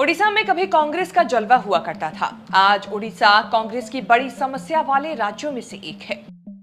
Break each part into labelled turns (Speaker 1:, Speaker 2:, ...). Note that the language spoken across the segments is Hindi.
Speaker 1: ओडिशा में कभी कांग्रेस का जलवा हुआ करता था। आज ओडिशा कांग्रेस की बड़ी समस्या वाले राज्यों में से एक है।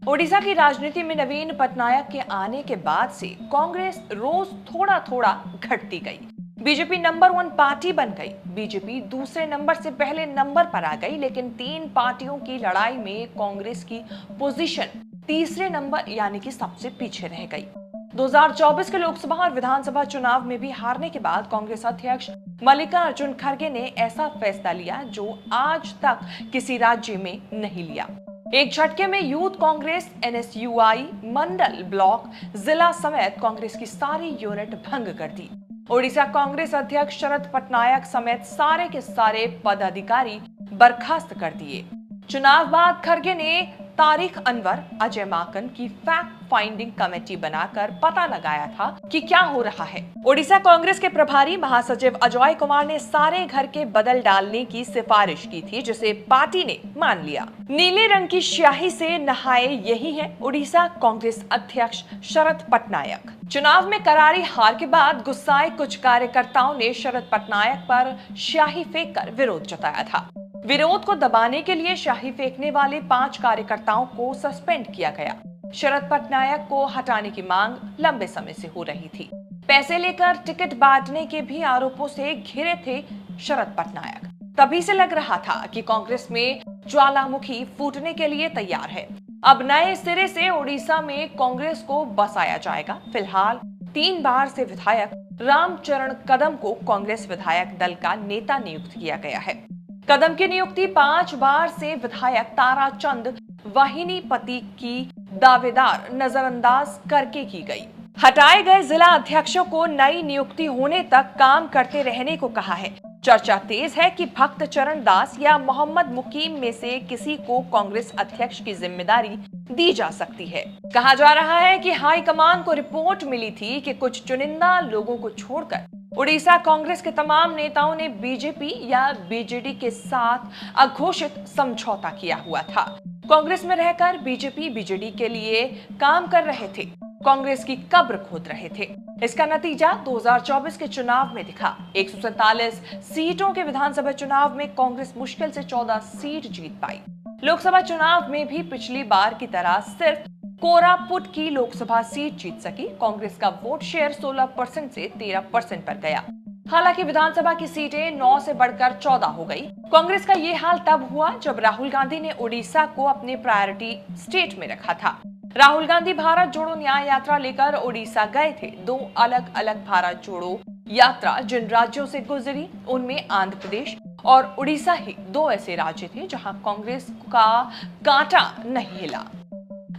Speaker 1: ओडिशा की राजनीति में नवीन पटनायक के आने के बाद से कांग्रेस रोज थोड़ा थोड़ा घटती गई। बीजेपी नंबर 1 पार्टी बन गई। बीजेपी दूसरे नंबर से पहले नंबर पर आ गई, लेकिन तीन पार्टियों की लड़ाई में कांग्रेस की पोजीशन तीसरे नंबर यानी कि सबसे पीछे रह गई। 2024 के लोकसभा और विधानसभा चुनाव में भी हारने के बाद कांग्रेस अध्यक्ष मल्लिकार्जुन खड़गे ने ऐसा फैसला लिया जो आज तक किसी राज्य में नहीं लिया। एक झटके में यूथ कांग्रेस, एनएसयूआई, मंडल, ब्लॉक, जिला समेत कांग्रेस की सारी यूनिट भंग कर दी। ओडिशा कांग्रेस अध्यक्ष शरद पटनायक समेत सारे के सारे पदाधिकारी बर्खास्त कर दिए। चुनाव बाद खड़गे ने तारिक अनवर, अजय माकन की फैक्ट फाइंडिंग कमेटी बनाकर पता लगाया था कि क्या हो रहा है। ओडिशा कांग्रेस के प्रभारी महासचिव अजय कुमार ने सारे घर के बदल डालने की सिफारिश की थी, जिसे पार्टी ने मान लिया। नीले रंग की स्याही से नहाए यही है ओडिशा कांग्रेस अध्यक्ष शरद पटनायक। चुनाव में करारी हार के बाद गुस्साए कुछ कार्यकर्ताओं ने शरद पटनायक पर स्याही फेंककर विरोध जताया था। विरोध को दबाने के लिए स्याही फेंकने वाले 5 कार्यकर्ताओं को सस्पेंड किया गया। शरद पटनायक को हटाने की मांग लंबे समय से हो रही थी। पैसे लेकर टिकट बांटने के भी आरोपों से घिरे थे शरद पटनायक। तभी से लग रहा था कि कांग्रेस में ज्वालामुखी फूटने के लिए तैयार है। अब नए सिरे से ओडिशा में कांग्रेस को बसाया जाएगा। फिलहाल 3 बार से विधायक रामचरण कदम को कांग्रेस विधायक दल का नेता नियुक्त किया गया है। कदम की नियुक्ति 5 बार से विधायक ताराचंद वाहिनीपति की दावेदार नजरअंदाज करके की गई। हटाए गए जिला अध्यक्षों को नई नियुक्ति होने तक काम करते रहने को कहा है। चर्चा तेज है कि भक्त चरण दास या मोहम्मद मुकीम में से किसी को कांग्रेस अध्यक्ष की जिम्मेदारी दी जा सकती है। कहा जा रहा है कि हाईकमान को रिपोर्ट मिली थी कि कुछ चुनिंदा लोगों को छोड़कर ओडिशा कांग्रेस के तमाम नेताओं ने बीजेपी या बीजेडी के साथ अघोषित समझौता किया हुआ था। कांग्रेस में रहकर बीजेपी बीजेडी के लिए काम कर रहे थे, कांग्रेस की कब्र खोद रहे थे। इसका नतीजा 2024 के चुनाव में दिखा। 147 सीटों के विधानसभा चुनाव में कांग्रेस मुश्किल से 14 सीट जीत पाई। लोकसभा चुनाव में भी पिछली बार की तरह सिर्फ कोरापुट की लोकसभा सीट जीत सकी। कांग्रेस का वोट शेयर 16% से 13% पर गया। हालांकि विधानसभा की सीटें 9 से बढ़कर 14 हो गई। कांग्रेस का ये हाल तब हुआ जब राहुल गांधी ने ओडिशा को अपने प्रायोरिटी स्टेट में रखा था। राहुल गांधी भारत जोड़ो न्याय यात्रा लेकर ओडिशा गए थे। 2 अलग अलग भारत जोड़ो यात्रा जिन राज्यों से गुजरी उनमें आंध्र प्रदेश और उड़ीसा ही 2 ऐसे राज्य थे जहां कांग्रेस का कांटा नहीं हिला।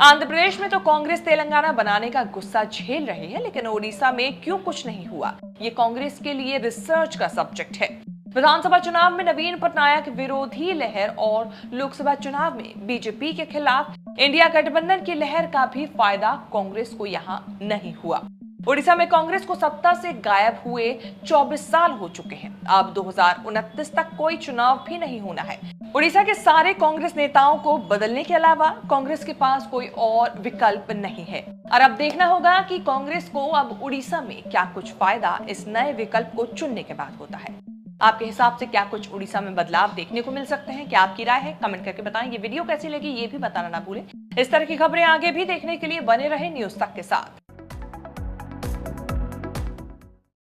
Speaker 1: आंध्र प्रदेश में तो कांग्रेस तेलंगाना बनाने का गुस्सा झेल रही है, लेकिन ओडिशा में क्यों कुछ नहीं हुआ, ये कांग्रेस के लिए रिसर्च का सब्जेक्ट है। विधानसभा चुनाव में नवीन पटनायक विरोधी लहर और लोकसभा चुनाव में बीजेपी के खिलाफ इंडिया गठबंधन की लहर का भी फायदा कांग्रेस को यहाँ नहीं हुआ। ओडिशा में कांग्रेस को सत्ता से गायब हुए 24 साल हो चुके हैं। अब 2029 तक कोई चुनाव भी नहीं होना है। ओडिशा के सारे कांग्रेस नेताओं को बदलने के अलावा कांग्रेस के पास कोई और विकल्प नहीं है। और अब देखना होगा कि कांग्रेस को अब ओडिशा में क्या कुछ फायदा इस नए विकल्प को चुनने के बाद होता है। आपके हिसाब से क्या कुछ ओडिशा में बदलाव देखने को मिल सकते हैं? क्या आपकी राय है? कमेंट करके बताएं। ये वीडियो कैसी लगी ये भी बताना ना भूलें। इस तरह की खबरें आगे भी देखने के लिए बने रहे न्यूज़ तक के साथ।